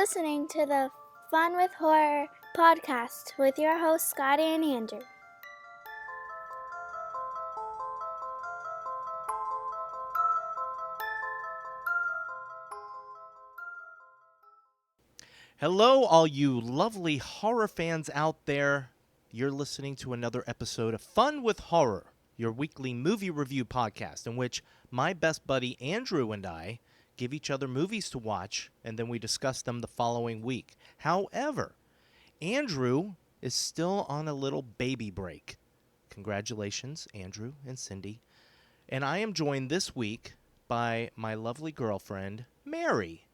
listening to the Fun with Horror podcast with your hosts, Scotty and Andrew. Hello, all you lovely horror fans out there. You're listening to another episode of Fun with Horror, your weekly movie review podcast in which my best buddy Andrew and I give each other movies to watch and then we discuss them the following week. However, Andrew is still on a little baby break. Congratulations, Andrew and Cindy. And I am joined this week by my lovely girlfriend, Mary,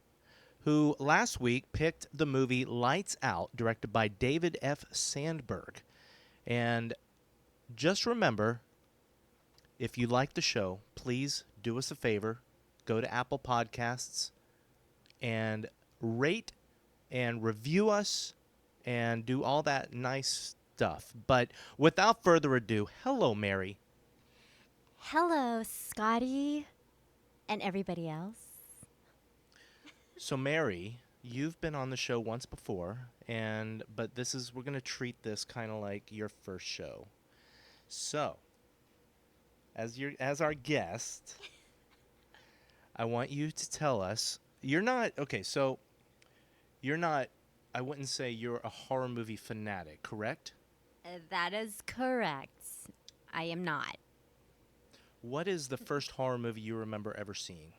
who last week picked the movie Lights Out, directed by David F. Sandberg. And just remember, if you like the show, please do us a favor. Go to Apple Podcasts and rate and review us and do all that nice stuff. But without further ado, hello, Mary. Hello, Scotty and everybody else. So, Mary, you've been on the show once before, but we're going to treat this kind of like your first show. So, as our guest, I want you to tell us, I wouldn't say you're a horror movie fanatic, correct? That is correct. I am not. What is the first horror movie you remember ever seeing?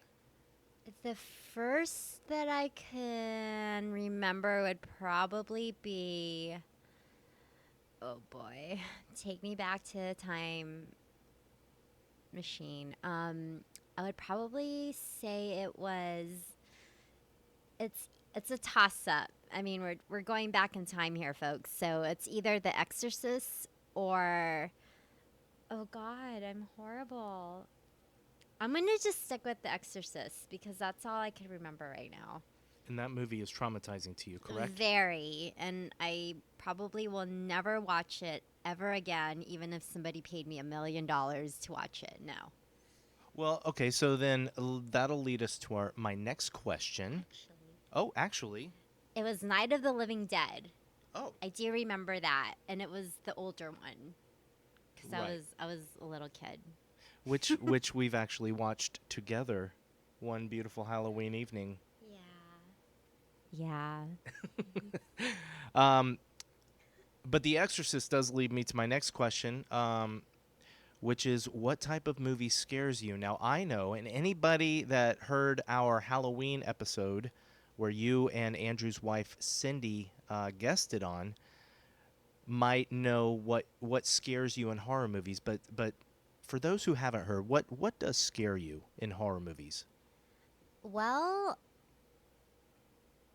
The first that I can remember would probably be, oh boy, take me back to the time machine. I would probably say it's a toss-up. I mean, we're going back in time here, folks. So it's either The Exorcist or, oh God, I'm horrible. I'm going to just stick with The Exorcist because that's all I can remember right now. And that movie is traumatizing to you, correct? Very. And I probably will never watch it ever again, even if somebody paid me $1 million to watch it. No. Well, okay, so then that'll lead us to my next question. Actually. It was Night of the Living Dead. Oh. I do remember that. And it was the older one. Because Right. I was a little kid. Which we've actually watched together one beautiful Halloween evening. Yeah. But The Exorcist does lead me to my next question, which is what type of movie scares you? Now, I know, and anybody that heard our Halloween episode where you and Andrew's wife, Cindy, guested on, might know what scares you in horror movies. But for those who haven't heard, what does scare you in horror movies? Well,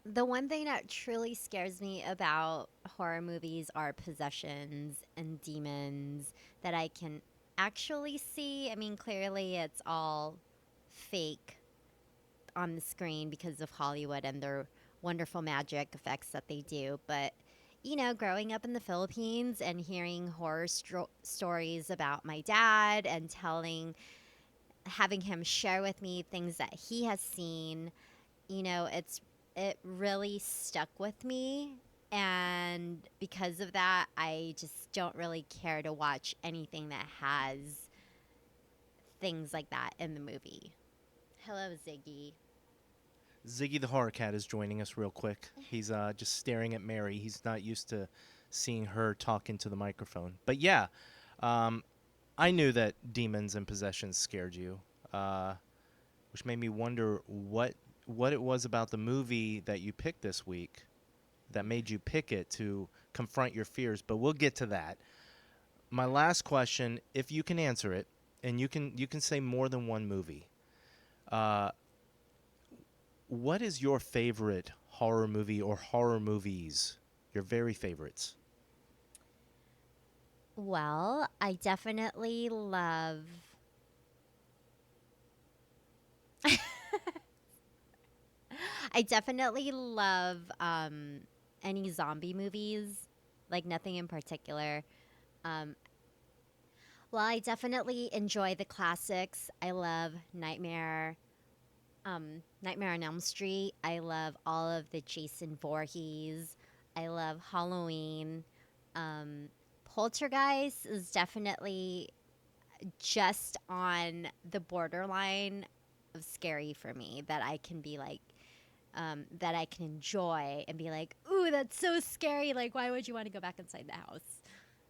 the one thing that truly scares me about horror movies are possessions and demons that I can actually see. I mean, clearly it's all fake on the screen because of Hollywood and their wonderful magic effects that they do. But, you know, growing up in the Philippines and hearing horror stories about my dad and having him share with me things that he has seen, you know, it really stuck with me, and because of that, I just don't really care to watch anything that has things like that in the movie. Hello, Ziggy. Ziggy the Horror Cat is joining us real quick. He's just staring at Mary. He's not used to seeing her talk into the microphone. But yeah, I knew that demons and possessions scared you, which made me wonder what it was about the movie that you picked this week that made you pick it to confront your fears. But we'll get to that. My last question, if you can answer it, and you can say more than one movie, what is your favorite horror movie or horror movies? Your very favorites? Well, I definitely love any zombie movies, like nothing in particular. Um, well, I definitely enjoy the classics. I love Nightmare Nightmare on Elm Street. I love all of the Jason Voorhees. I love Halloween. Um, Poltergeist is definitely just on the borderline of scary for me, that I can be like, that I can enjoy and be like, ooh, that's so scary. Like, why would you want to go back inside the house?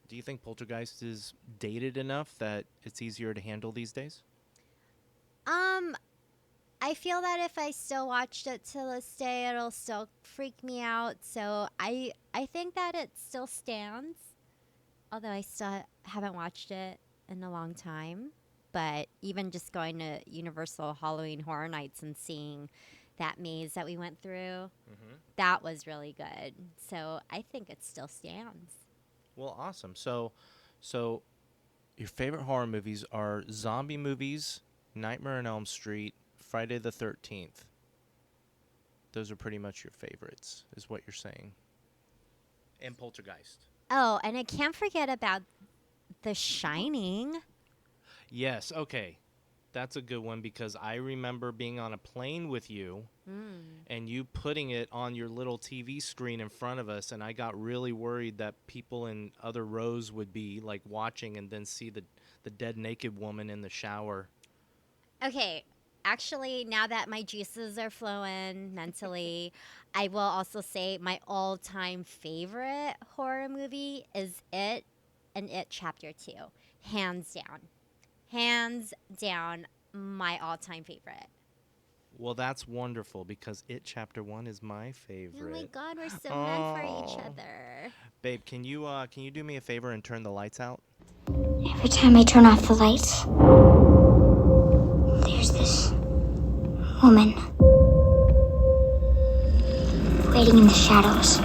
Do you think Poltergeist is dated enough that it's easier to handle these days? Um, I feel that if I still watched it to this day, it'll still freak me out. So I think that it still stands, although I still haven't watched it in a long time. But even just going to Universal Halloween Horror Nights and seeing that maze that we went through, that was really good. So I think it still stands. Well, awesome. So your favorite horror movies are zombie movies, Nightmare on Elm Street, Friday the 13th. Those are pretty much your favorites, is what you're saying. And Poltergeist. Oh, and I can't forget about The Shining. Yes, okay. That's a good one because I remember being on a plane with you and you putting it on your little TV screen in front of us, and I got really worried that people in other rows would be like watching and then see the dead naked woman in the shower. Okay, actually, now that my juices are flowing mentally, I will also say my all-time favorite horror movie is It and It Chapter 2. Hands down. Hands down, my all-time favorite. Well, that's wonderful because It Chapter 1 is my favorite. Oh my god, we're so meant for each other. Babe, can you do me a favor and turn the lights out? Every time I turn off the lights, there's this woman waiting in the shadows.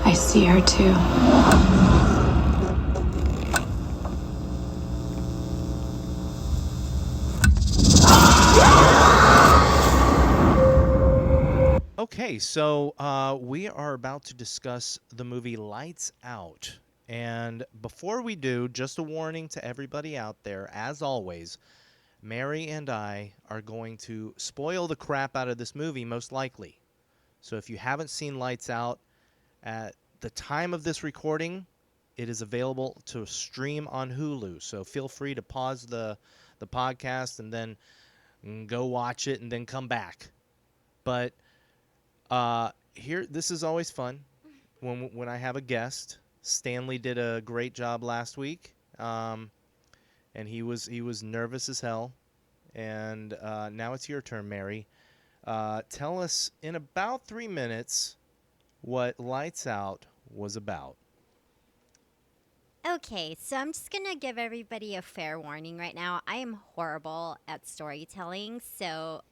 I see her too. Okay, so we are about to discuss the movie Lights Out. And before we do, just a warning to everybody out there, as always, Mary and I are going to spoil the crap out of this movie, most likely. So if you haven't seen Lights Out, at the time of this recording, it is available to stream on Hulu. So feel free to pause the podcast and then go watch it and then come back. But here, this is always fun when I have a guest. Stanley did a great job last week, and he was nervous as hell. And now it's your turn, Mary. Tell us in about 3 minutes what Lights Out was about. Okay, so I'm just going to give everybody a fair warning right now. I am horrible at storytelling, so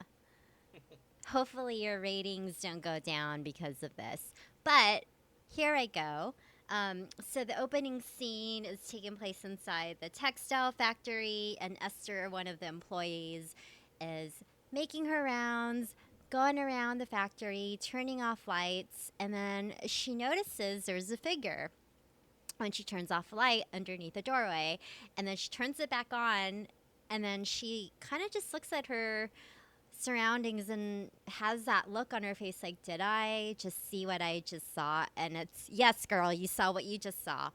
hopefully your ratings don't go down because of this. But here I go. So the opening scene is taking place inside the textile factory, and Esther, one of the employees, is making her rounds, going around the factory, turning off lights, and then she notices there's a figure when she turns off the light underneath the doorway, and then she turns it back on, and then she kind of just looks at her surroundings and has that look on her face like, did I just see what I just saw? And it's, yes, girl, you saw what you just saw.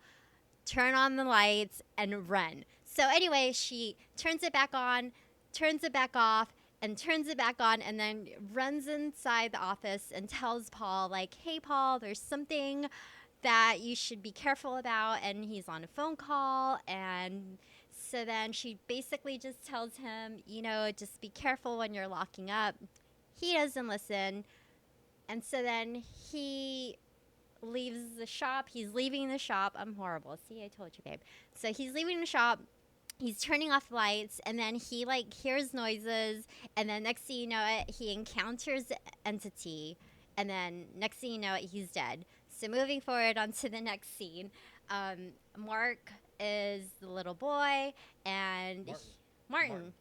Turn on the lights and run. So anyway, she turns it back on, turns it back off, and turns it back on, and then runs inside the office and tells Paul, like, hey, Paul, there's something that you should be careful about. And he's on a phone call, and so then she basically just tells him, you know, just be careful when you're locking up. He doesn't listen. And so then he leaves the shop. He's leaving the shop. I'm horrible. See, I told you, babe. So he's leaving the shop. He's turning off the lights, and then he, like, hears noises, and then next thing you know it, he encounters the entity, and then next thing you know it, he's dead. So moving forward onto the next scene, Mark is the little boy, and Martin.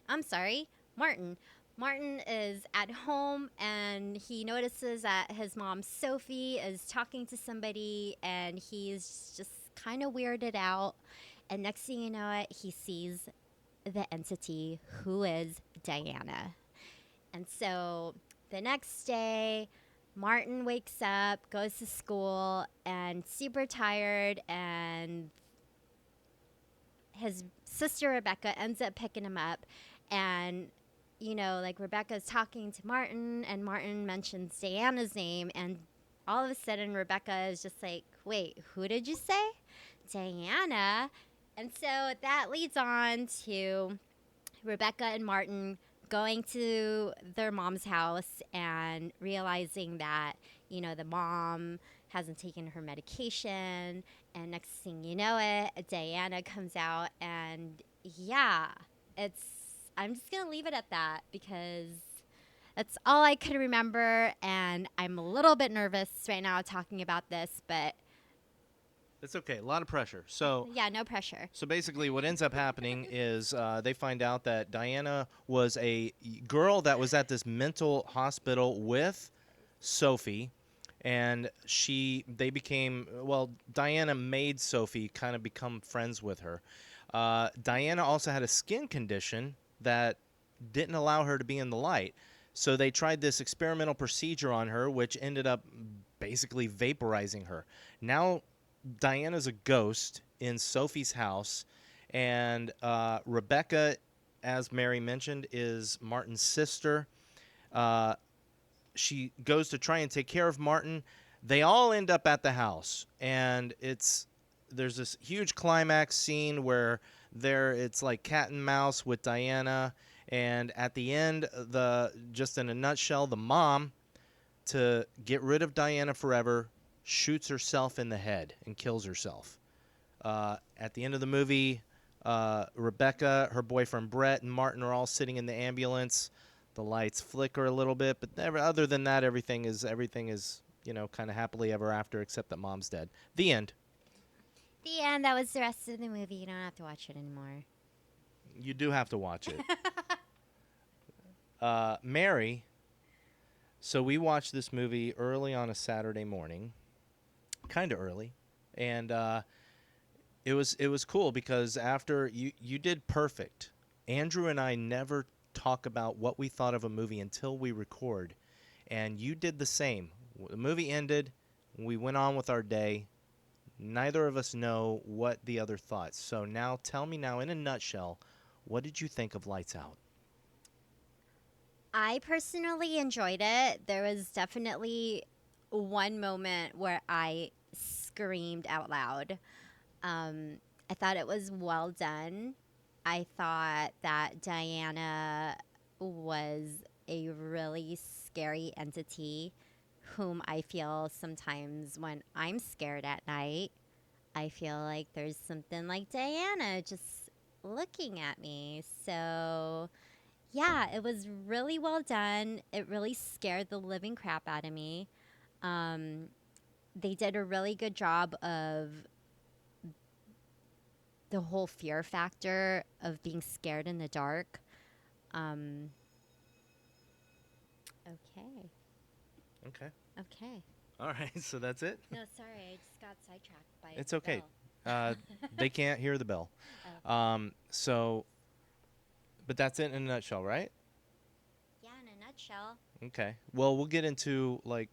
Martin is at home, and he notices that his mom, Sophie, is talking to somebody, and he's just kind of weirded out. And next thing you know it, he sees the entity who is Diana. And so the next day, Martin wakes up, goes to school, and super tired, and his sister Rebecca ends up picking him up. And, you know, like Rebecca's talking to Martin, and Martin mentions Diana's name, and all of a sudden Rebecca is just like, wait, who did you say? Diana. And so that leads on to Rebecca and Martin going to their mom's house and realizing that, you know, the mom hasn't taken her medication. And next thing you know it, Diana comes out. And yeah, I'm just going to leave it at that because that's all I could remember. And I'm a little bit nervous right now talking about this, but It's okay. A lot of pressure. So yeah, no pressure. So basically, what ends up happening is they find out that Diana was a girl that was at this mental hospital with Sophie, and they became, well, Diana made Sophie kind of become friends with her. Diana also had a skin condition that didn't allow her to be in the light. So they tried this experimental procedure on her, which ended up basically vaporizing her. Now Diana's a ghost in Sophie's house, and Rebecca, as Mary mentioned, is Martin's sister. She goes to try and take care of Martin. They all end up at the house, and there's this huge climax scene where it's like cat and mouse with Diana, and at the end, just in a nutshell, the mom, to get rid of Diana forever, shoots herself in the head and kills herself. At the end of the movie, Rebecca, her boyfriend Brett, and Martin are all sitting in the ambulance. The lights flicker a little bit, but other than that, everything is kind of happily ever after, except that Mom's dead. The end. The end. That was the rest of the movie. You don't have to watch it anymore. You do have to watch it. Mary. So we watched this movie early on a Saturday morning, kind of early, and it was cool because after you did perfect. Andrew and I never talk about what we thought of a movie until we record, and you did the same. The movie ended, we went on with our day. Neither of us know what the other thought. So now tell me now in a nutshell, what did you think of Lights Out? I personally enjoyed it. There was definitely one moment where I screamed out loud. I thought it was well done. I thought that Diana was a really scary entity whom I feel sometimes when I'm scared at night, I feel like there's something like Diana just looking at me. So yeah, it was really well done. It really scared the living crap out of me. They did a really good job of the whole fear factor of being scared in the dark. Okay. Okay. All right, so that's it? No, sorry, I just got sidetracked by It's okay. Bell. They can't hear the bell. But that's it in a nutshell, right? Yeah, in a nutshell. Okay. Well, we'll get into like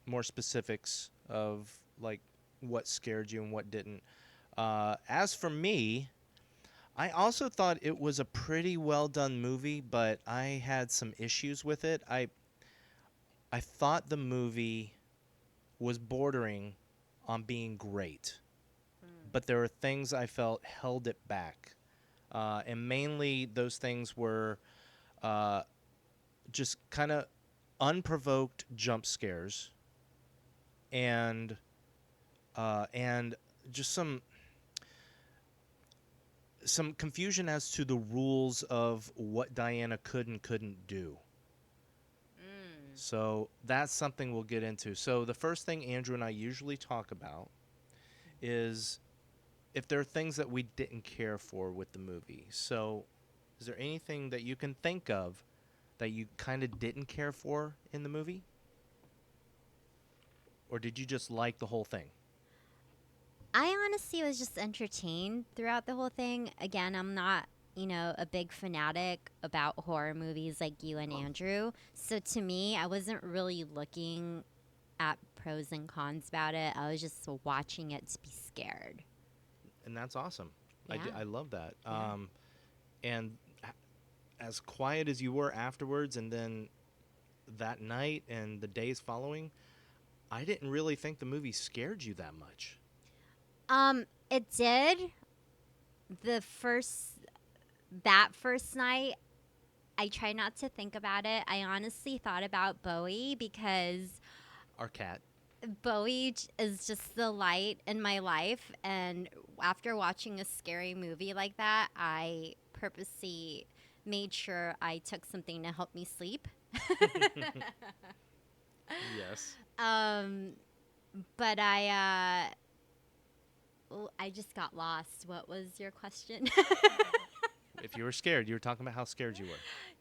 more specifics of like what scared you and what didn't. As for me, I also thought it was a pretty well done movie, but I had some issues with it. I thought the movie was bordering on being great, but there were things I felt held it back. And mainly those things were just kind of unprovoked jump scares and just some confusion as to the rules of what Diana could and couldn't do. So that's something we'll get into. So the first thing Andrew and I usually talk about is if there are things that we didn't care for with the movie. So is there anything that you can think of that you kind of didn't care for in the movie? Or did you just like the whole thing? I honestly was just entertained throughout the whole thing. Again, I'm not a big fanatic about horror movies like you and Andrew. So to me, I wasn't really looking at pros and cons about it. I was just watching it to be scared. And that's awesome. Yeah. I love that. Yeah. And as quiet as you were afterwards, and then that night and the days following, I didn't really think the movie scared you that much. It did. That first night, I tried not to think about it. I honestly thought about Bowie because Our cat. Bowie is just the light in my life. And after watching a scary movie like that, I purposely made sure I took something to help me sleep. Yes. But I just got lost. What was your question? If you were scared, you were talking about how scared you were.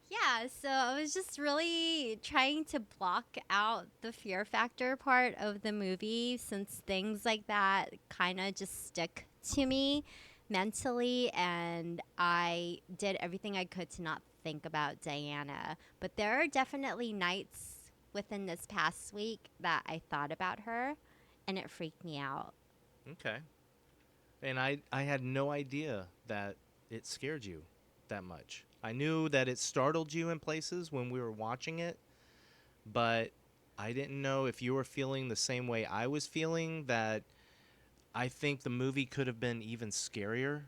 Yeah, so I was just really trying to block out the fear factor part of the movie since things like that kind of just stick to me mentally, and I did everything I could to not think about Diana. But there are definitely nights within this past week that I thought about her, and it freaked me out. Okay. And I had no idea that it scared you that much. I knew that it startled you in places when we were watching it, but I didn't know if you were feeling the same way I was feeling, that I think the movie could have been even scarier.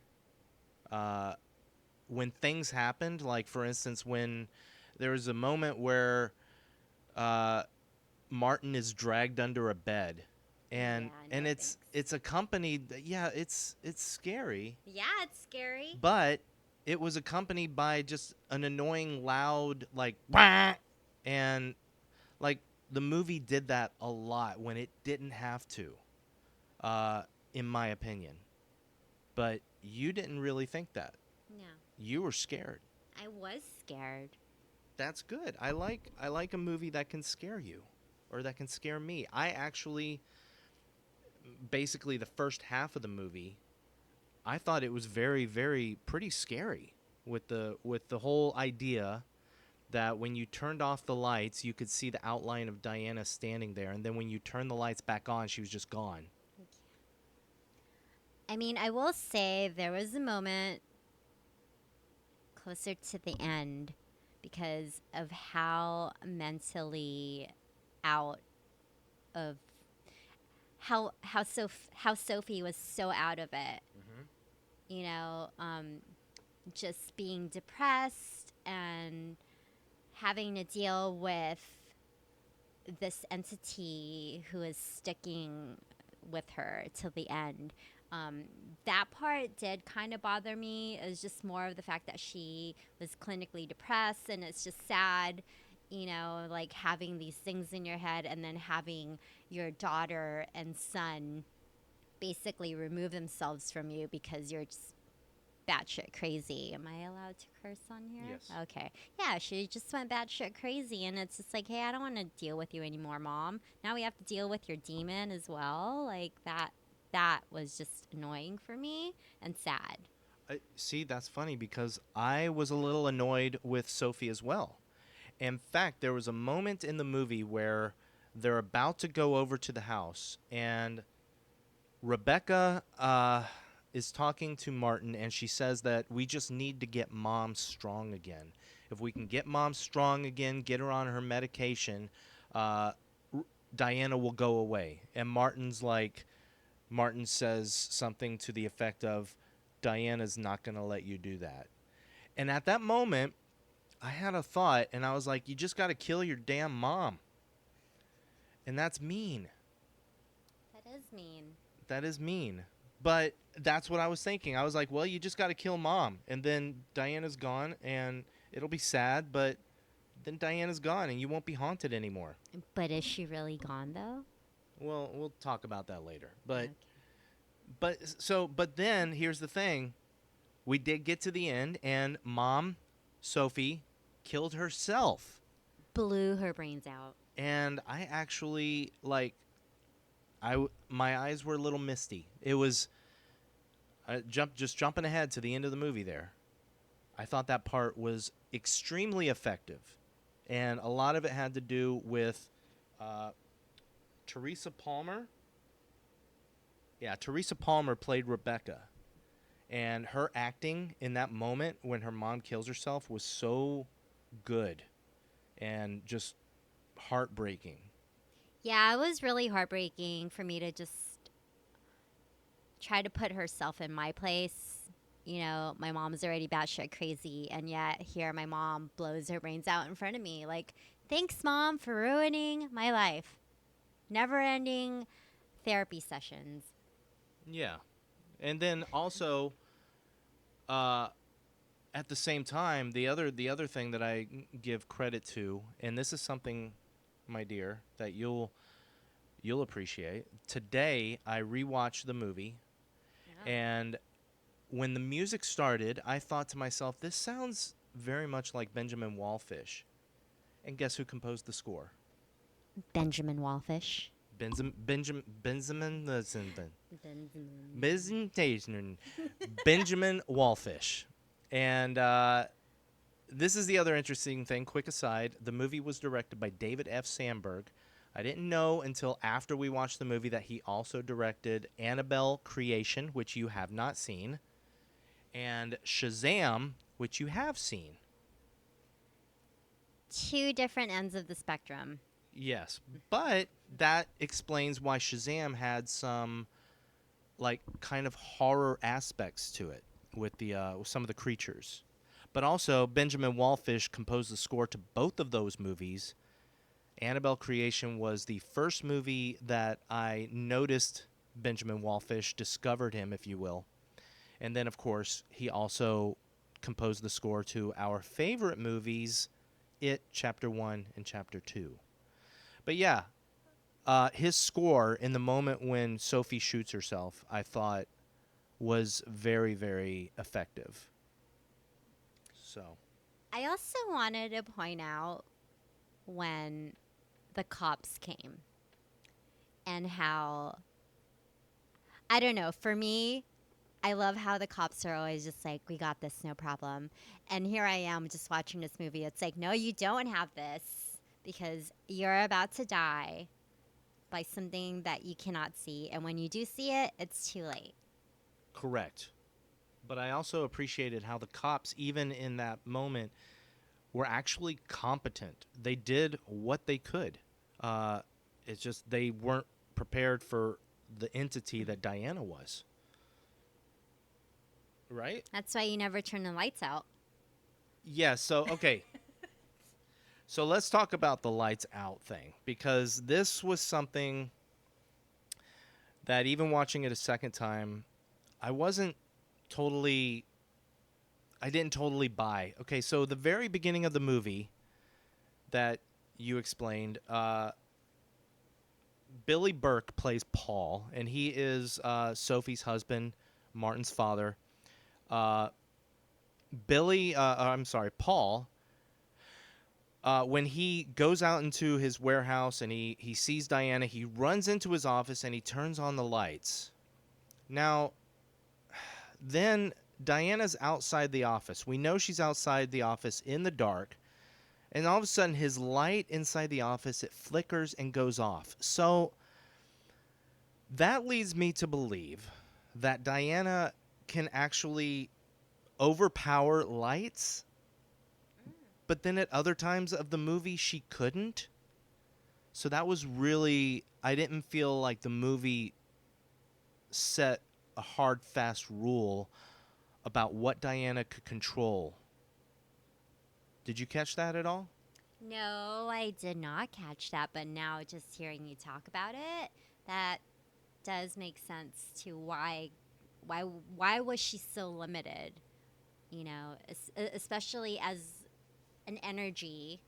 When things happened, like for instance, when there was a moment where uh, Martin is dragged under a bed, and Yeah, no it's thanks. it's accompanied. Yeah, it's scary, Yeah, it's scary. but it was accompanied by just an annoying, loud like "Wah!" And like the movie did that a lot when it didn't have to, in my opinion. But you didn't really think that. No, You were scared. I was scared. That's good. I like a movie that can scare you, or that can scare me. I actually, basically the first half of the movie, I thought it was very, very pretty scary with the whole idea that when you turned off the lights, you could see the outline of Diana standing there, and then when you turned the lights back on, she was just gone. I mean, I will say there was a moment closer to the end because of how mentally out of how Sophie was so out of it. You know, just being depressed and having to deal with this entity who is sticking with her till the end. That part did kind of bother me. It was just more of the fact that she was clinically depressed, and it's just sad, like having these things in your head and then having your daughter and son basically remove themselves from you because you're just batshit crazy. Am I allowed to curse on here? Yes. Okay. Yeah, she just went batshit crazy, and it's just like, hey, I don't want to deal with you anymore, Mom. Now we have to deal with your demon as well. Like that. That was just annoying for me and sad. See, that's funny because I was a little annoyed with Sophie as well. In fact, there was a moment in the movie where they're about to go over to the house, and Rebecca is talking to Martin, and she says that we just need to get Mom strong again. If we can get Mom strong again, get her on her medication, Diana will go away. And Martin says something to the effect of, Diana's not going to let you do that. And at that moment, I had a thought, and I was like, you just got to kill your damn mom. And that's mean. That is mean. That is mean. But that's what I was thinking. I was like, well, you just got to kill Mom. And then Diana's gone, and it'll be sad, but then Diana's gone, and you won't be haunted anymore. But is she really gone, though? Well, we'll talk about that later. But Okay. but then here's the thing. We did get to the end, and Mom, Sophie, killed herself. Blew her brains out. And I actually, my eyes were a little misty. It was just jumping ahead to the end of the movie there. I thought that part was extremely effective. And a lot of it had to do with Teresa Palmer. Yeah, Teresa Palmer played Rebecca. And her acting in that moment when her mom kills herself was so good and just heartbreaking. Yeah, it was really heartbreaking for me to just try to put herself in my place. You know, my mom's already batshit crazy, and yet here my mom blows her brains out in front of me. Like, thanks, Mom, for ruining my life. Never ending therapy sessions. Yeah. And then also, at the same time, the other thing that I give credit to, and this is something, my dear, that you'll appreciate. Today, I rewatched the movie, and when the music started, I thought to myself, this sounds very much like Benjamin Wallfisch. And guess who composed the score? Benjamin Wallfisch. Benjamin Benjamin. Benjamin Wallfisch. And this is the other interesting thing. Quick aside, the movie was directed by David F. Sandberg. I didn't know until after we watched the movie that he also directed Annabelle Creation, which you have not seen, and Shazam, which you have seen. Two different ends of the spectrum. Yes, but that explains why Shazam had some, like, kind of horror aspects to it with the with some of the creatures. But also, Benjamin Wallfisch composed the score to both of those movies. Annabelle Creation was the first movie that I noticed Benjamin Wallfisch, discovered him, if you will. And then, of course, he also composed the score to our favorite movies, It, Chapter 1 and Chapter 2. But yeah, his score in the moment when Sophie shoots herself, I thought was very, very effective. So I also wanted to point out when the cops came and how, I don't know, for me, I love how the cops are always just like, we got this, no problem. And here I am just watching this movie. It's like, no, you don't have this because you're about to die by something that you cannot see. And when you do see it, it's too late. correct. But I also appreciated how the cops, even in that moment, were actually competent. They did what they could. It's just they weren't prepared for the entity that Diana was. Right? That's why you never turn the lights out. Yeah, so, okay. So let's talk about the lights out thing, because this was something that even watching it a second time, I didn't totally buy. Okay, so the very beginning of the movie that you explained, Billy Burke plays Paul, and he is Sophie's husband, Martin's father. Paul, when he goes out into his warehouse and he sees Diana, he runs into his office and he turns on the lights. Now, then Diana's outside the office. We know she's outside the office in the dark. And all of a sudden, his light inside the office, it flickers and goes off. So that leads me to believe that Diana can actually overpower lights, but then at other times of the movie, she couldn't. So that was really, I didn't feel like the movie set a hard, fast rule about what Diana could control. Did you catch that at all? No, I did not catch that, but now just hearing you talk about it, that does make sense to why was she so limited? You know, especially as an energy,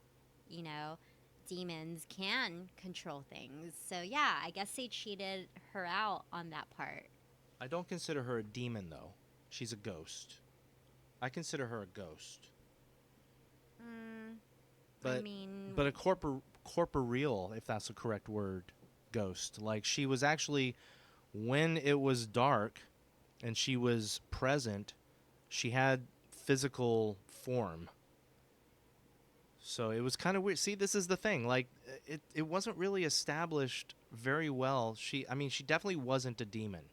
you know, demons can control things. So yeah, I guess they cheated her out on that part. I don't consider her a demon, though. She's a ghost. I consider her a ghost. But, I mean, but a corporeal, if that's the correct word, ghost. Like, she was actually, when it was dark and she was present, she had physical form. So it was kind of weird. See, this is the thing. Like, it wasn't really established very well. She definitely wasn't a demon.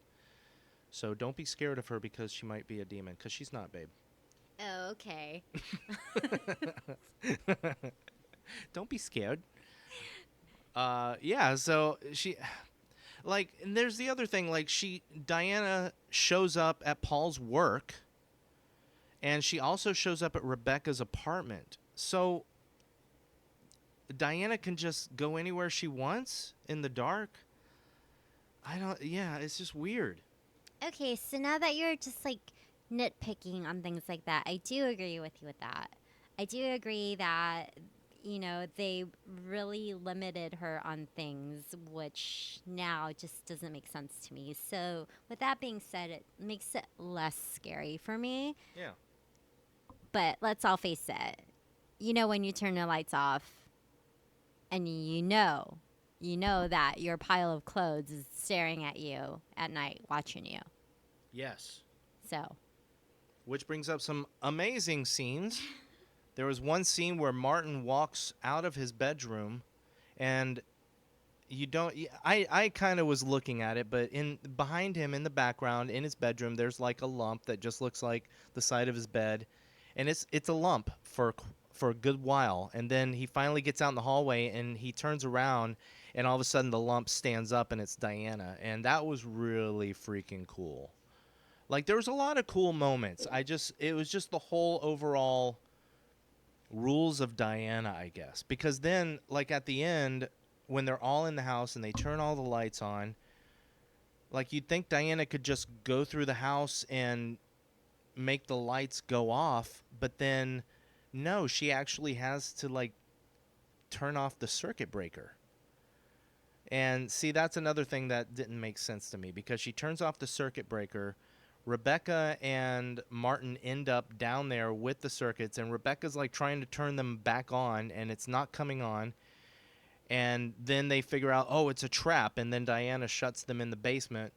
So don't be scared of her because she might be a demon, because she's not, babe. Oh, okay. Don't be scared. Yeah, so she... Like, and there's the other thing. Like, Diana shows up at Paul's work, and she also shows up at Rebecca's apartment. So Diana can just go anywhere she wants in the dark. Yeah, it's just weird. Okay, so now that you're just like nitpicking on things like that, I do agree with you with that. I do agree that, they really limited her on things, which now just doesn't make sense to me. So, with that being said, it makes it less scary for me. Yeah. But let's all face it. When you turn the lights off and you know that your pile of clothes is staring at you at night, watching you. Yes. So. Which brings up some amazing scenes. There was one scene where Martin walks out of his bedroom, and I kind of was looking at it, but behind him in the background in his bedroom, there's like a lump that just looks like the side of his bed, and it's a lump for a good while, and then he finally gets out in the hallway and he turns around, and all of a sudden the lump stands up and it's Diana, and that was really freaking cool. Like, there was a lot of cool moments. It was just the whole overall rules of Diana, I guess. Because then, like, at the end, when they're all in the house and they turn all the lights on, like, you'd think Diana could just go through the house and make the lights go off, but then, no, she actually has to, like, turn off the circuit breaker. And, see, that's another thing that didn't make sense to me, because she turns off the circuit breaker. Rebecca and Martin end up down there with the circuits, and Rebecca's like trying to turn them back on, and it's not coming on. And then they figure out, oh, it's a trap, and then Diana shuts them in the basement.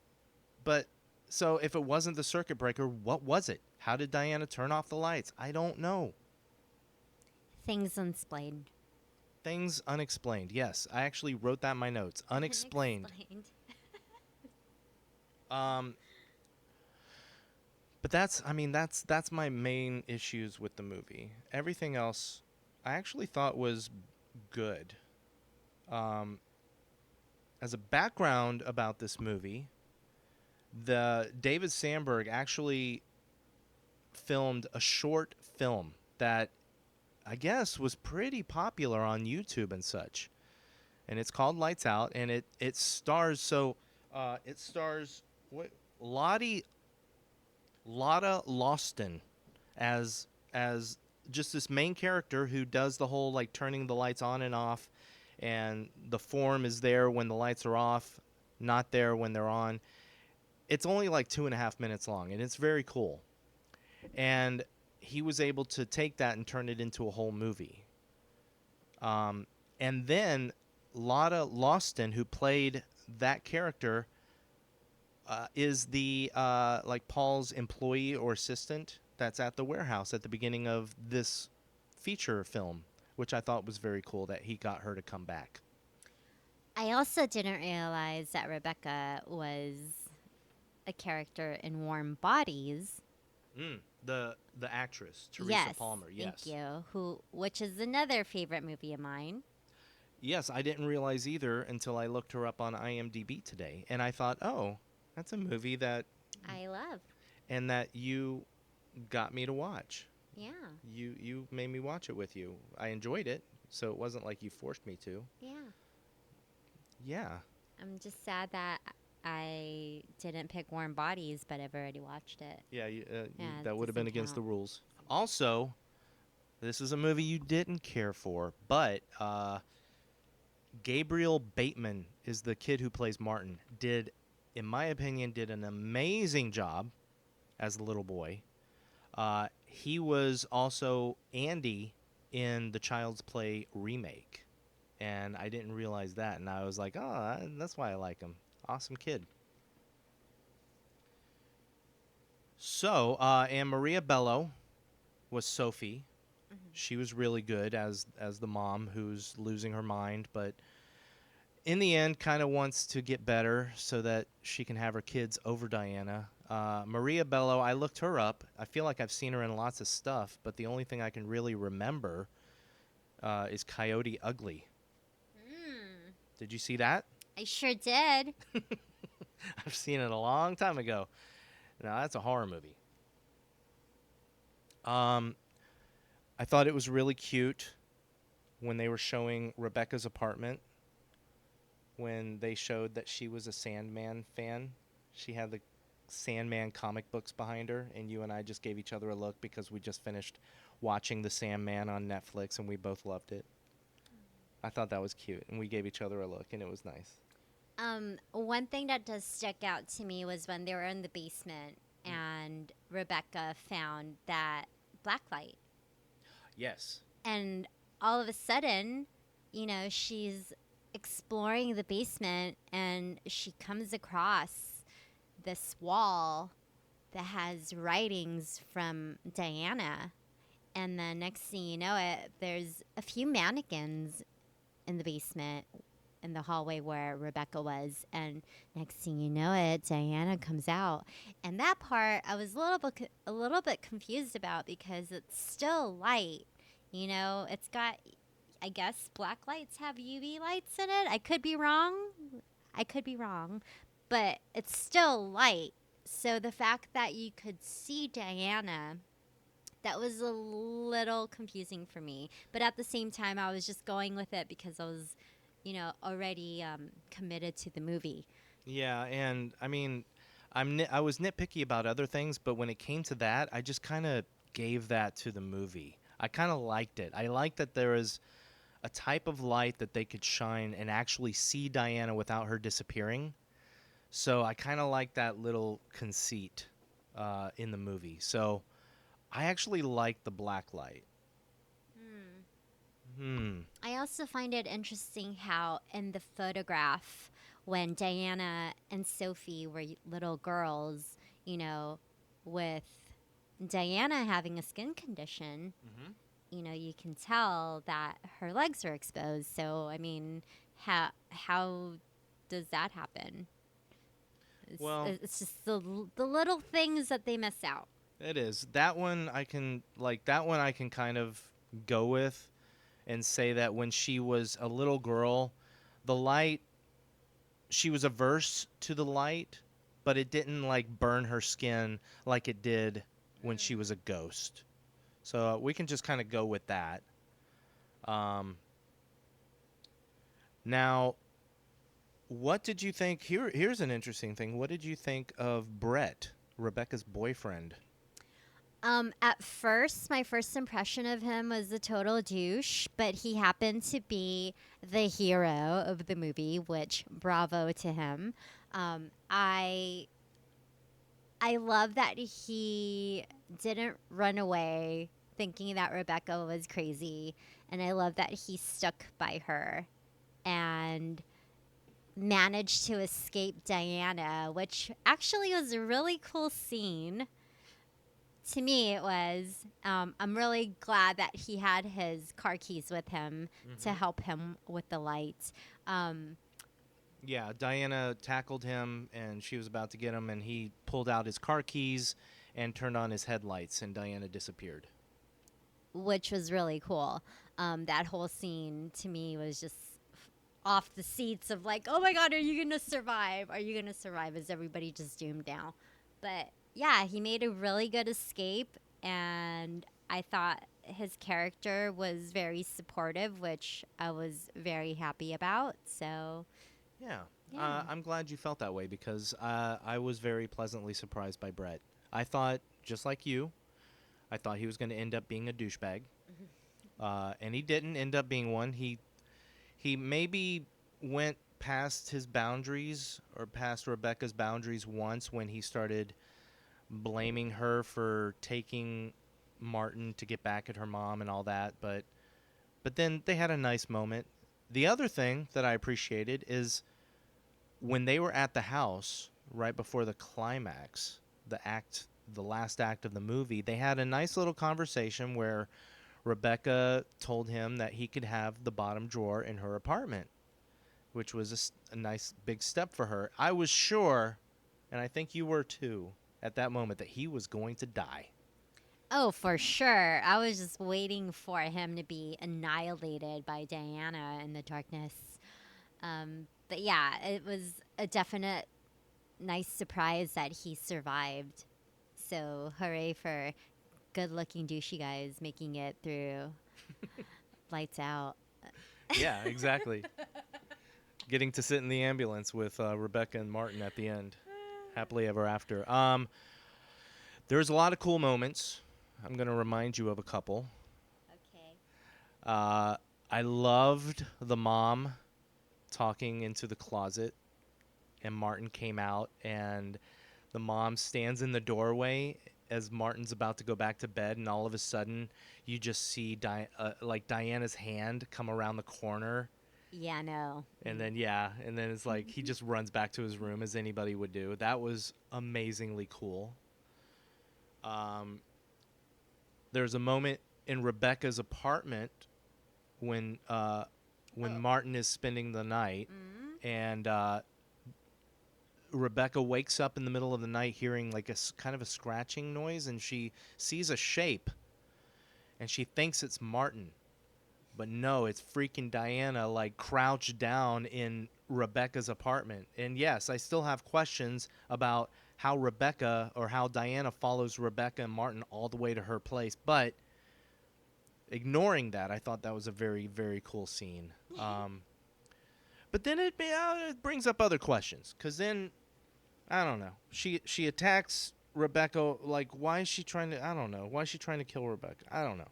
But so if it wasn't the circuit breaker, what was it? How did Diana turn off the lights? I don't know. Things unexplained. Things unexplained. Yes, I actually wrote that in my notes. Unexplained. But that's my main issues with the movie. Everything else, I actually thought was good. As a background about this movie, the David Sandberg actually filmed a short film that I guess was pretty popular on YouTube and such, and it's called Lights Out, and it stars Lotta Lawston as just this main character who does the whole like turning the lights on and off, and the form is there when the lights are off, not there when they're on. It's only like 2.5 minutes long, and it's very cool. And he was able to take that and turn it into a whole movie. And then Lotta Lawston, who played that character, is the like Paul's employee or assistant that's at the warehouse at the beginning of this feature film, which I thought was very cool that he got her to come back. I also didn't realize that Rebecca was a character in Warm Bodies. The actress, Teresa Yes, Palmer. Yes. Thank you. Which is another favorite movie of mine. Yes, I didn't realize either until I looked her up on IMDb today, and I thought, oh, that's a movie that I love. And that you got me to watch. Yeah. You made me watch it with you. I enjoyed it, so it wasn't like you forced me to. Yeah. Yeah. I'm just sad that I didn't pick Warm Bodies, but I've already watched it. Yeah, Yeah, that would have been doesn't against the count. rules. Also, this is a movie you didn't care for, but Gabriel Bateman is the kid who plays Martin. In my opinion, did an amazing job as the little boy. He was also Andy in the Child's Play remake, and I didn't realize that, and I was like, oh, that's why I like him. Awesome kid. So, and Maria Bello was Sophie. She was really good as the mom who's losing her mind, but in the end kind of wants to get better so that she can have her kids over Diana. Maria Bello, I looked her up. I feel like I've seen her in lots of stuff, but the only thing I can really remember is Coyote Ugly. Did you see that? I sure did. I've seen it a long time ago. Now, that's a horror movie. I thought it was really cute when they were showing Rebecca's apartment, when they showed that she was a Sandman fan. She had the Sandman comic books behind her, and you and I just gave each other a look because we just finished watching The Sandman on Netflix, and we both loved it. I thought that was cute, and we gave each other a look, and it was nice. One thing that does stick out to me was when they were in the basement and Rebecca found that blacklight. Yes. And all of a sudden, you know, she's exploring the basement and she comes across this wall that has writings from Diana. And then next thing you know it, there's a few mannequins in the basement in the hallway where Rebecca was, and next thing you know it, Diana comes out. And that part I was a little bit confused about because it's still light. You know, it's got, I guess black lights have UV lights in it. I could be wrong, but it's still light. So the fact that you could see Diana, that was a little confusing for me. But at the same time, I was just going with it because I was, you know, already committed to the movie. Yeah, and I mean, I was nitpicky about other things, but when it came to that, I just kind of gave that to the movie. I kind of liked it. I liked that there is a type of light that they could shine and actually see Diana without her disappearing. So I kind of like that little conceit in the movie. So I actually like the black light. I also find it interesting how in the photograph, when Diana and Sophie were little girls, you know, with Diana having a skin condition, you know, you can tell that her legs are exposed. So, I mean, how does that happen? It's just the little things that they miss out. It is. That one I can kind of go with and say that when she was a little girl, the light, she was averse to the light, but it didn't like burn her skin like it did when she was a ghost. So we can just kind of go with that. Now, what did you think? Here's an interesting thing. What did you think of Brett, Rebecca's boyfriend? At first, my first impression of him was a total douche, but he happened to be the hero of the movie, which bravo to him. I love that he didn't run away thinking that Rebecca was crazy, and I love that he stuck by her and managed to escape Diana, which actually was a really cool scene. To me, it was. I'm really glad that he had his car keys with him to help him with the lights. Yeah, Diana tackled him, and she was about to get him, and he pulled out his car keys and turned on his headlights, and Diana disappeared. Which was really cool. That whole scene, to me, was just off the seats of like, oh my God, are you going to survive? Are you going to survive? Is everybody just doomed now? But yeah, he made a really good escape, and I thought his character was very supportive, which I was very happy about. So, yeah. Yeah. I'm glad you felt that way because I was very pleasantly surprised by Brett. I thought, just like you, I thought he was going to end up being a douchebag, and he didn't end up being one. He maybe went past his boundaries or past Rebecca's boundaries once when he started blaming her for taking Martin to get back at her mom and all that, but then they had a nice moment. The other thing that I appreciated is when they were at the house right before the climax, the the last act of the movie, they had a nice little conversation where Rebecca told him that he could have the bottom drawer in her apartment, which was a nice big step for her. I was sure, and I think you were too, at that moment, that he was going to die. Oh, for sure. I was just waiting for him to be annihilated by Diana in the darkness. But yeah, it was a definite nice surprise that he survived. So hooray for good-looking douchey guys making it through lights out. Yeah, exactly. Getting to sit in the ambulance with Rebecca and Martin at the end. Happily ever after. There's a lot of cool moments. I'm going to remind you of a couple. Okay. I loved the mom talking into the closet, and Martin came out, and the mom stands in the doorway as Martin's about to go back to bed, and all of a sudden you just see like Diana's hand come around the corner. Yeah, no. And then it's like he just runs back to his room as anybody would do. That was amazingly cool. There's a moment in Rebecca's apartment when Martin is spending the night, and Rebecca wakes up in the middle of the night hearing like a kind of a scratching noise, and she sees a shape, and she thinks it's Martin. But no, it's freaking Diana, like, crouched down in Rebecca's apartment. And yes, I still have questions about how Diana follows Rebecca and Martin all the way to her place. But ignoring that, I thought that was a very, very cool scene. But then it brings up other questions. Because then, I don't know. She attacks Rebecca. Like, why is she trying to, I don't know. Why is she trying to kill Rebecca? I don't know.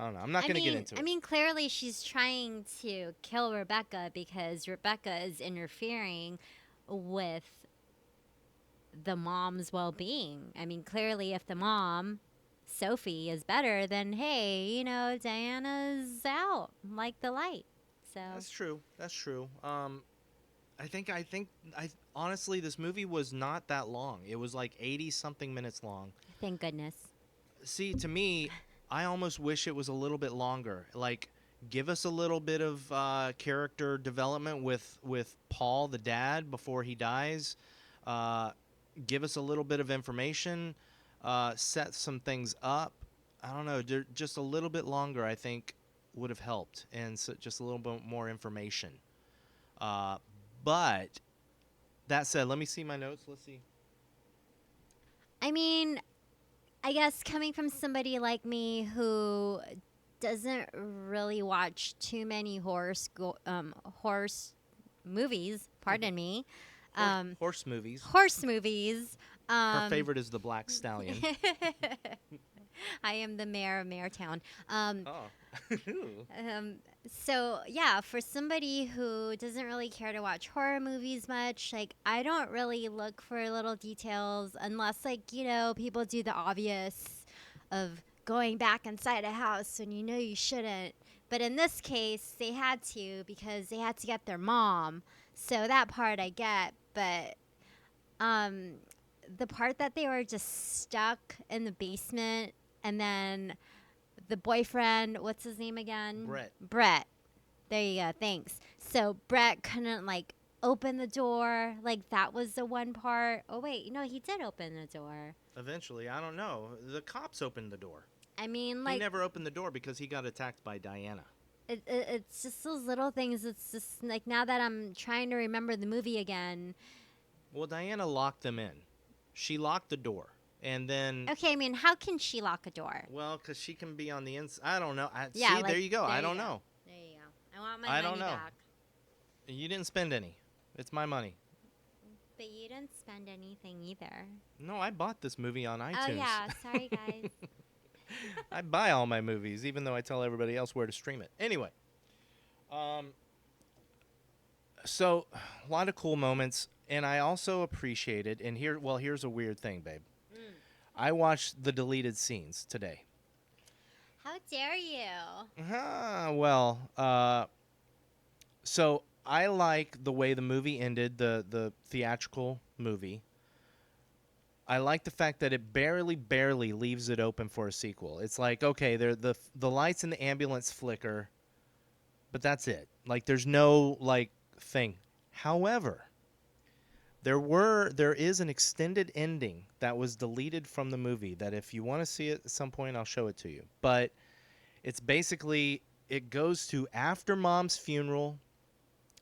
I'm not going to get into it. I mean, clearly she's trying to kill Rebecca because Rebecca is interfering with the mom's well-being. I mean, clearly if the mom, Sophie, is better, then hey, Diana's out like the light. So That's true. I honestly, this movie was not that long. It was like 80-something minutes long. Thank goodness. See, to me, I almost wish it was a little bit longer. Like, give us a little bit of character development with Paul, the dad, before he dies. Give us a little bit of information. Set some things up. I don't know. Just a little bit longer, I think, would have helped. And so just a little bit more information. But that said, let me see my notes. Let's see. I mean, I guess coming from somebody like me who doesn't really watch too many horse movies, pardon me. Horse movies. Horse movies. Her favorite is the Black Stallion. I am the mayor of Mayortown. Oh. So yeah, for somebody who doesn't really care to watch horror movies much, like I don't really look for little details unless people do the obvious of going back inside a house when you shouldn't. But in this case, they had to because they had to get their mom. So that part I get, but the part that they were just stuck in the basement and then the boyfriend, what's his name again? Brett. There you go. Thanks. So Brett couldn't open the door. Like that was the one part. Oh wait, no, he did open the door. Eventually, I don't know. The cops opened the door. I mean, he never opened the door because he got attacked by Diana. It's just those little things. It's just like now that I'm trying to remember the movie again. Well, Diana locked them in. She locked the door. And then... Okay, I mean, how can she lock a door? Well, because she can be on the inside. I don't know. Yeah, there you go. I don't know. There you go. I want my money back. You didn't spend any. It's my money. But you didn't spend anything either. No, I bought this movie on iTunes. Oh, yeah. Sorry, guys. I buy all my movies, even though I tell everybody else where to stream it. Anyway. So, a lot of cool moments. And I also appreciated, and here's a weird thing, babe. I watched the deleted scenes today. How dare you? So I like the way the movie ended, the theatrical movie. I like the fact that it barely leaves it open for a sequel. It's like, okay, the lights in the ambulance flicker, but that's it. Like, there's no like thing. However, there is an extended ending that was deleted from the movie that if you want to see it at some point, I'll show it to you. But it's basically, it goes to after Mom's funeral.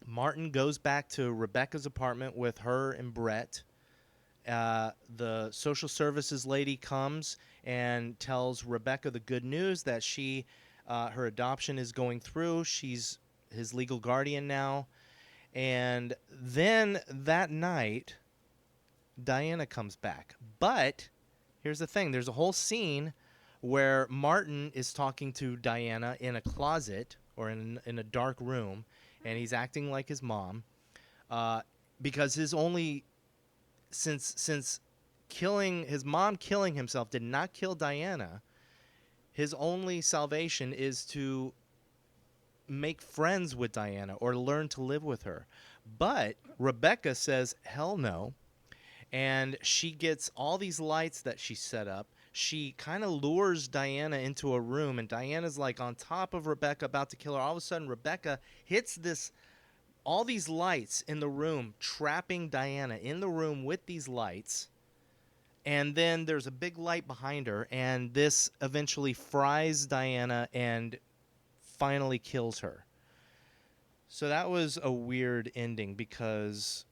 Martin goes back to Rebecca's apartment with her and Brett. The social services lady comes and tells Rebecca the good news that her adoption is going through. She's his legal guardian now. And then that night, Diana comes back. But here's the thing. There's a whole scene where Martin is talking to Diana in a closet or in a dark room, and he's acting like his mom because his only since killing his mom killing himself did not kill Diana, his only salvation is to make friends with Diana or learn to live with her. But Rebecca says hell no, and she gets all these lights that she set up. She kind of lures Diana into a room, and Diana's like on top of Rebecca about to kill her. All of a sudden Rebecca hits all these lights in the room, trapping Diana in the room with these lights. And then there's a big light behind her, and this eventually fries Diana and finally kills her. So that was a weird ending because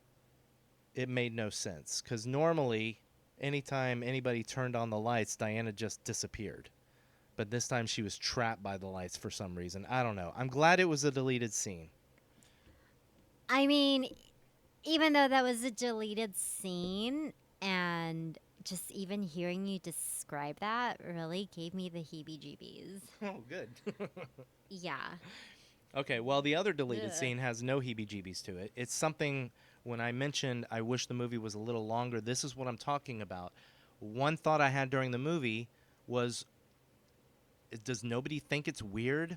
it made no sense. Because normally, anytime anybody turned on the lights, Diana just disappeared. But this time she was trapped by the lights for some reason. I don't know. I'm glad it was a deleted scene. I mean, even though that was a deleted scene, and just even hearing you describe that really gave me the heebie-jeebies. Oh, good. Yeah. Okay, well, the other deleted Ugh. scene has no heebie-jeebies to it. It's something, when I mentioned I wish the movie was a little longer, this is what I'm talking about. One thought I had during the movie was, does nobody think it's weird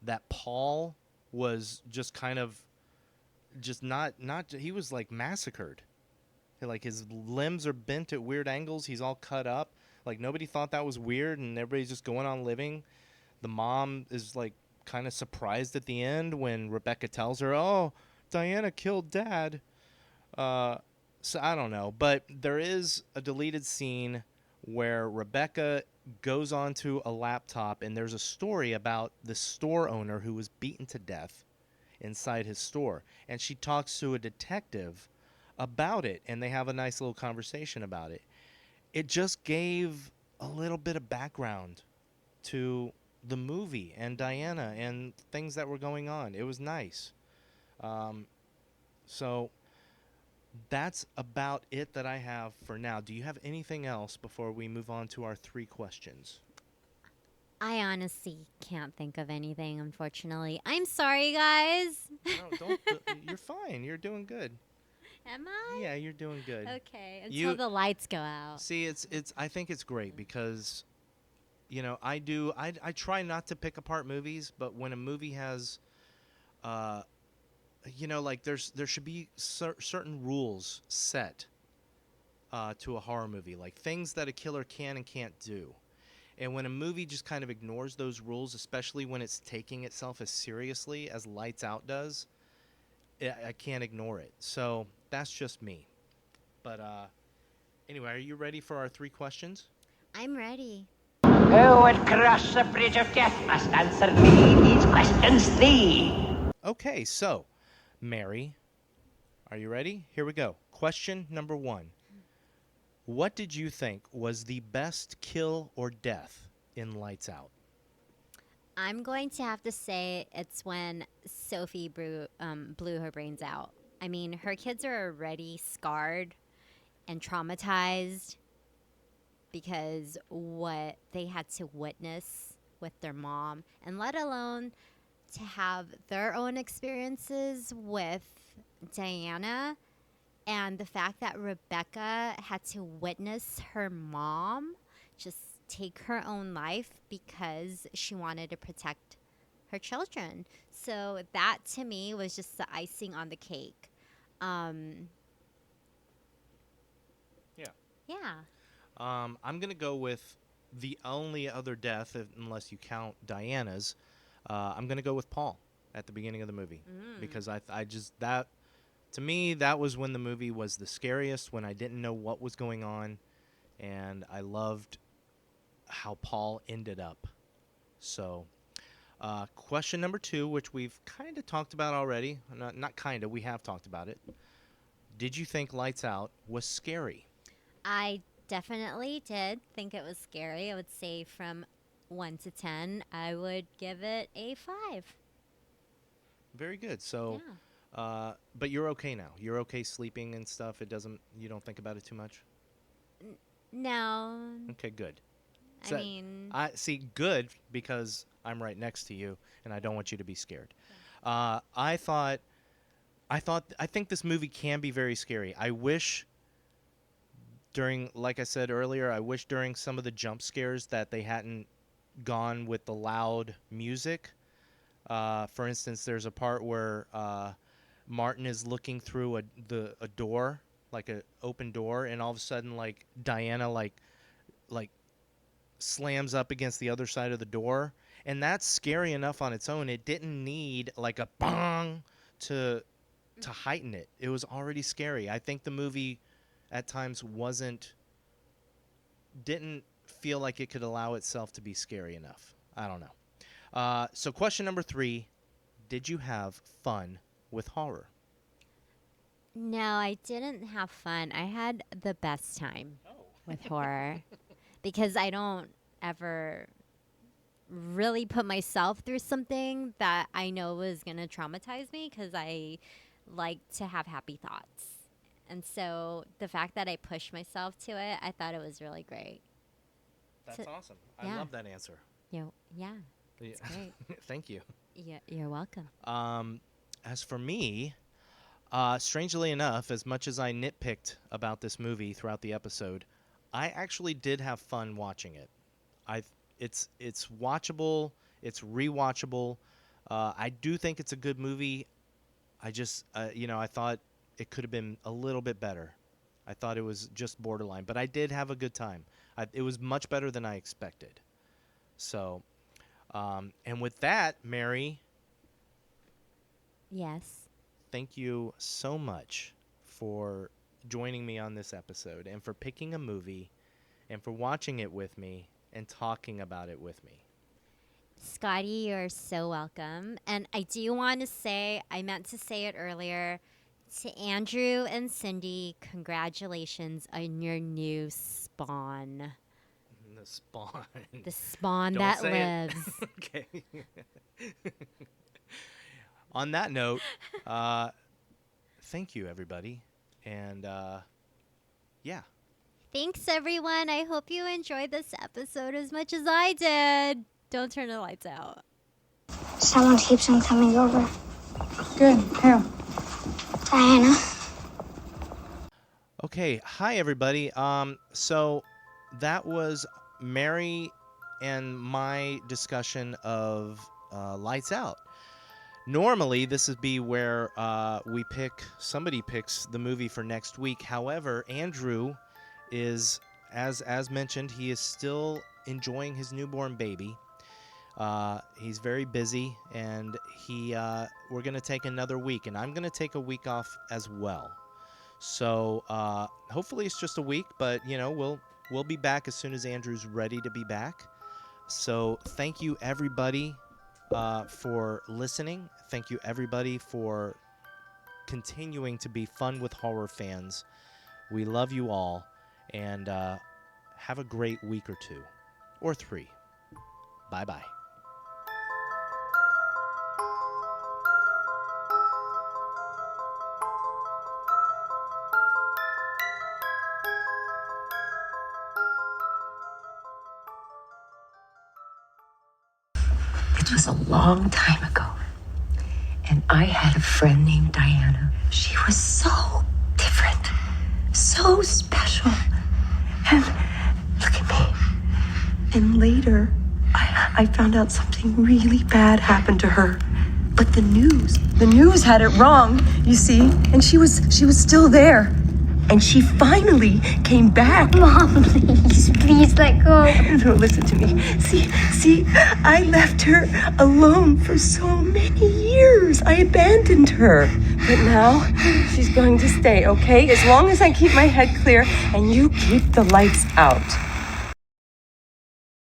that Paul was just kind of, just not he was like massacred. Like his limbs are bent at weird angles. He's all cut up. Like nobody thought that was weird, and everybody's just going on living. The mom is like kind of surprised at the end when Rebecca tells her, "Oh, Diana killed Dad." So I don't know, but there is a deleted scene where Rebecca goes onto a laptop, and there's a story about the store owner who was beaten to death inside his store, and she talks to a detective about it, and they have a nice little conversation about it. It just gave a little bit of background to the movie and Diana and things that were going on. It was nice. So that's about it that I have for now. Do you have anything else before we move on to our 3 questions? I honestly can't think of anything, unfortunately. I'm sorry, guys. No, don't. You're fine. You're doing good. Am I? Yeah, you're doing good. Okay, until the lights go out. See, it's. I think it's great because, I try not to pick apart movies, but when a movie has, like there should be certain rules set to a horror movie, like things that a killer can and can't do. And when a movie just kind of ignores those rules, especially when it's taking itself as seriously as Lights Out does, I can't ignore it. So that's just me. But anyway, are you ready for our 3 questions? I'm ready. Who would cross the bridge of death must answer me these questions 3. Okay, so, Mary, are you ready? Here we go. Question number 1. What did you think was the best kill or death in Lights Out? I'm going to have to say it's when Sophie blew her brains out. I mean, her kids are already scarred and traumatized because what they had to witness with their mom, and let alone to have their own experiences with Diana, and the fact that Rebecca had to witness her mom just take her own life because she wanted to protect her children. So that to me was just the icing on the cake. Yeah. Yeah. I'm going to go with the only other death, unless you count Diana's. I'm going to go with Paul at the beginning of the movie. Because I just, that, to me, that was when the movie was the scariest, when I didn't know what was going on. And I loved how Paul ended up. So, question number 2, which we've kind of talked about already. Not kind of, we have talked about it. Did you think Lights Out was scary? I definitely did think it was scary. I would say from 1 to 10, I would give it a 5. Very good. So, Yeah. but you're okay now. You're okay sleeping and stuff. You don't think about it too much? No. Okay, good. I mean, I see, good, because I'm right next to you and I don't want you to be scared. Yeah. I think this movie can be very scary. I wish like I said earlier, I wish during some of the jump scares that they hadn't gone with the loud music. For instance, there's a part where Martin is looking through a door, like an open door, and all of a sudden, like, Diana like slams up against the other side of the door, and that's scary enough on its own. It didn't need like a bong to heighten it. It was already scary. I think the movie at times didn't feel like it could allow itself to be scary enough. I don't know. So question number 3, did you have fun with horror? no, I didn't have fun. I had the best time with horror because I don't ever really put myself through something that I know was going to traumatize me, because I like to have happy thoughts. And so the fact that I pushed myself to it, I thought it was really great. That's So- awesome. I yeah. love that answer. Yeah, it's great. Thank you. Yeah, you're welcome. As for me, strangely enough, as much as I nitpicked about this movie throughout the episode, I actually did have fun watching it. It's watchable. It's rewatchable. I do think it's a good movie. I just, I thought it could have been a little bit better. I thought it was just borderline, but I did have a good time. It was much better than I expected. So, and with that, Mary, Yes. thank you so much for joining me on this episode, and for picking a movie, and for watching it with me and talking about it with me. Scotty, you're so welcome. And I do want to say, I meant to say it earlier, to Andrew and Cindy, congratulations on your new spawn. The spawn. The spawn Don't that say it. lives. Okay. On that note, thank you, everybody. And, yeah. Thanks, everyone. I hope you enjoyed this episode as much as I did. Don't turn the lights out. Someone keeps on coming over. Good. Who? Diana. Okay. Hi, everybody. So that was Mary and my discussion of Lights Out. Normally, this would be where somebody picks the movie for next week. However, Andrew is, as mentioned, he is still enjoying his newborn baby. He's very busy, and we're going to take another week, and I'm going to take a week off as well. So hopefully it's just a week, but we'll be back as soon as Andrew's ready to be back. So thank you, everybody, for listening. Thank you, everybody, for continuing to be Fun with Horror fans. We love you all, and have a great week or 2 or 3. Bye-bye. It was a long time ago, and I had a friend named Diana. She was so different, so special, and look at me. And later, I found out something really bad happened to her. But the news had it wrong, you see, and she was still there. And she finally came back. Mom, please let go. No, listen to me. See, I left her alone for so many years. I abandoned her. But now, she's going to stay, okay? As long as I keep my head clear and you keep the lights out.